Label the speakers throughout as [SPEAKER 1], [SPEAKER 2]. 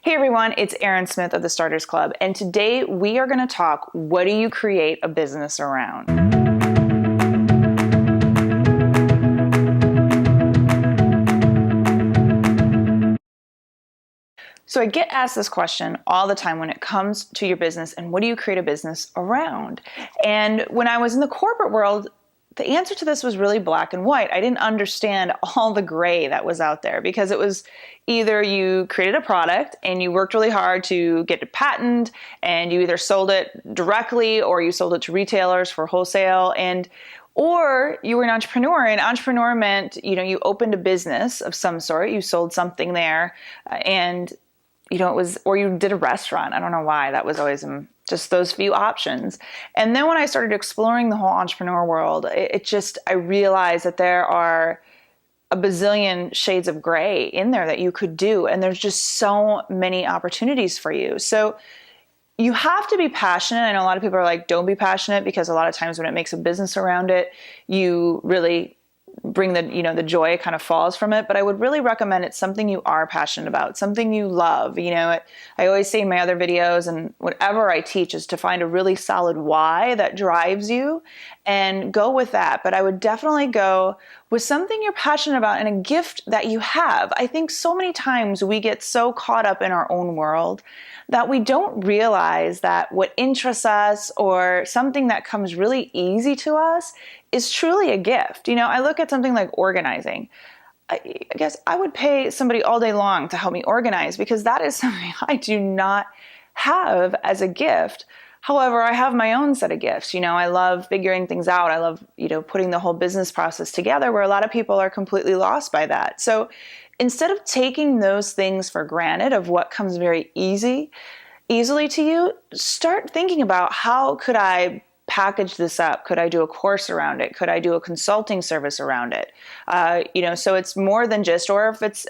[SPEAKER 1] Hey everyone, it's Erin Smith of the Starters Club, and today we are going to talk, what do you create a business around? So I get asked this question all the time when it comes to your business and what do you create a business around? And when I was in the corporate world, the answer to this was really black and white. I didn't understand all the gray that was out there because it was either you created a product and you worked really hard to get it patented and you either sold it directly or you sold it to retailers for wholesale, or you were an entrepreneur, and entrepreneur meant, you opened a business of some sort, you sold something there, and it was, or you did a restaurant. I don't know why that was always just those few options. And then when I started exploring the whole entrepreneur world, I realized that there are a bazillion shades of gray in there that you could do. And there's just so many opportunities for you. So you have to be passionate. I know a lot of people are like, don't be passionate, because a lot of times when it makes a business around it, you really bring the joy kind of falls from it. But I would really recommend it's something you are passionate about, something you love. I always say in my other videos and whatever I teach is to find a really solid why that drives you and go with that. But I would definitely go with something you're passionate about and a gift that you have. I think so many times we get so caught up in our own world that we don't realize that what interests us or something that comes really easy to us is truly a gift. I look at something like organizing. I guess I would pay somebody all day long to help me organize because that is something I do not have as a gift. However, I have my own set of gifts. I love figuring things out. I love, putting the whole business process together, where a lot of people are completely lost by that. So instead of taking those things for granted of what comes very easily to you, start thinking about, how could I package this up? Could I do a course around it? Could I do a consulting service around it? So it's more than just, or if it's,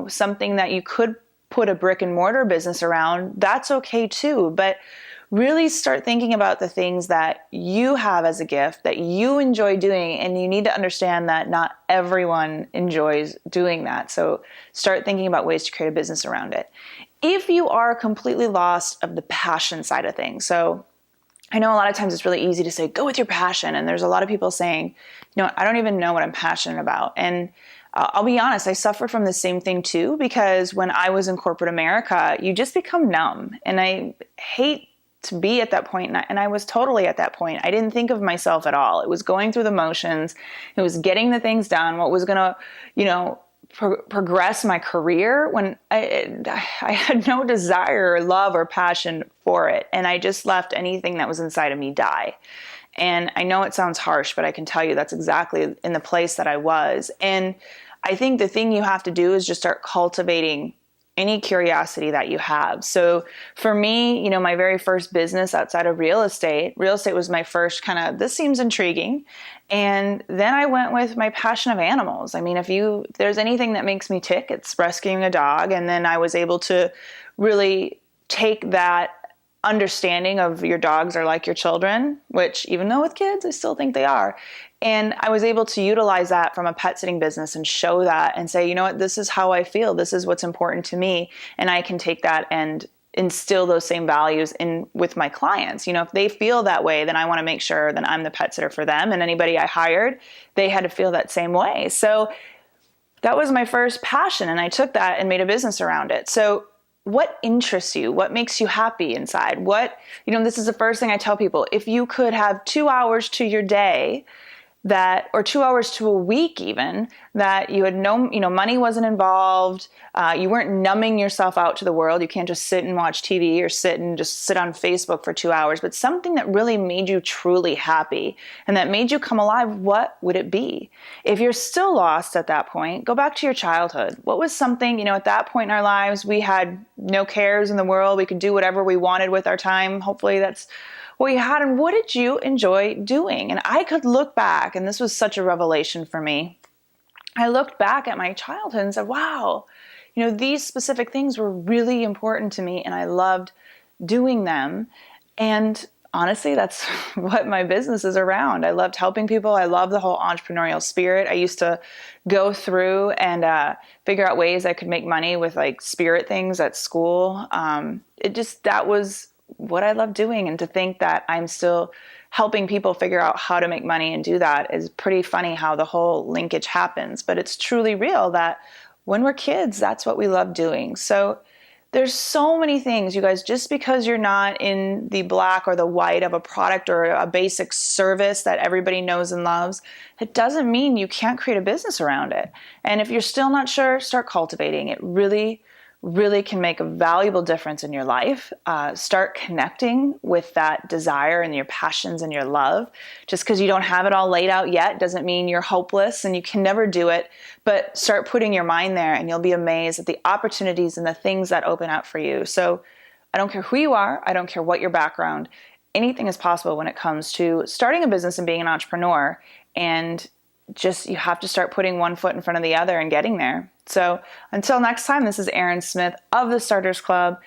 [SPEAKER 1] something that you could put a brick and mortar business around, that's okay too. But really start thinking about the things that you have as a gift that you enjoy doing, and you need to understand that not everyone enjoys doing that. So start thinking about ways to create a business around it. If you are completely lost of the passion side of things, so I know a lot of times it's really easy to say, go with your passion. And there's a lot of people saying, I don't even know what I'm passionate about. And I'll be honest, I suffered from the same thing too, because when I was in corporate America, you just become numb. And I hate to be at that point, and I was totally at that point. I didn't think of myself at all. It was going through the motions. It was getting the things done, what was going to, progress my career, when I had no desire or love or passion for it. And I just left anything that was inside of me die. And I know it sounds harsh, but I can tell you that's exactly in the place that I was. And I think the thing you have to do is just start cultivating any curiosity that you have. So for me, my very first business outside of real estate was my first kind of, this seems intriguing. And then I went with my passion of animals. I mean, if there's anything that makes me tick, it's rescuing a dog. And then I was able to really take that understanding of your dogs are like your children, which even though with kids, I still think they are. And I was able to utilize that from a pet sitting business and show that and say, what, this is how I feel. This is what's important to me. And I can take that and instill those same values in with my clients. If they feel that way, then I want to make sure that I'm the pet sitter for them. And anybody I hired, they had to feel that same way. So that was my first passion. And I took that and made a business around it. So what interests you? What makes you happy inside? This is the first thing I tell people. If you could have 2 hours to your day or 2 hours to a week even, that you had no, money wasn't involved, you weren't numbing yourself out to the world. You can't just sit and watch TV or sit on Facebook for 2 hours, but something that really made you truly happy and that made you come alive, what would it be? If you're still lost at that point, go back to your childhood. What was something, at that point in our lives, we had no cares in the world. We could do whatever we wanted with our time. Hopefully that's what you had, and what did you enjoy doing? And I could look back, and this was such a revelation for me. I looked back at my childhood and said, wow, these specific things were really important to me, and I loved doing them. And honestly, that's what my business is around. I loved helping people. I love the whole entrepreneurial spirit. I used to go through and figure out ways I could make money with like spirit things at school. That was what I love doing. And to think that I'm still helping people figure out how to make money and do that is pretty funny how the whole linkage happens. But it's truly real that when we're kids, that's what we love doing. So there's so many things, you guys, just because you're not in the black or the white of a product or a basic service that everybody knows and loves, it doesn't mean you can't create a business around it. And if you're still not sure, start cultivating. It really, really can make a valuable difference in your life. Start connecting with that desire and your passions and your love. Just because you don't have it all laid out yet doesn't mean you're hopeless and you can never do it. But start putting your mind there and you'll be amazed at the opportunities and the things that open up for you. So I don't care who you are. I don't care what your background. Anything is possible when it comes to starting a business and being an entrepreneur. And just you have to start putting one foot in front of the other and getting there. So until next time, this is Erin Smith of the Starters Club.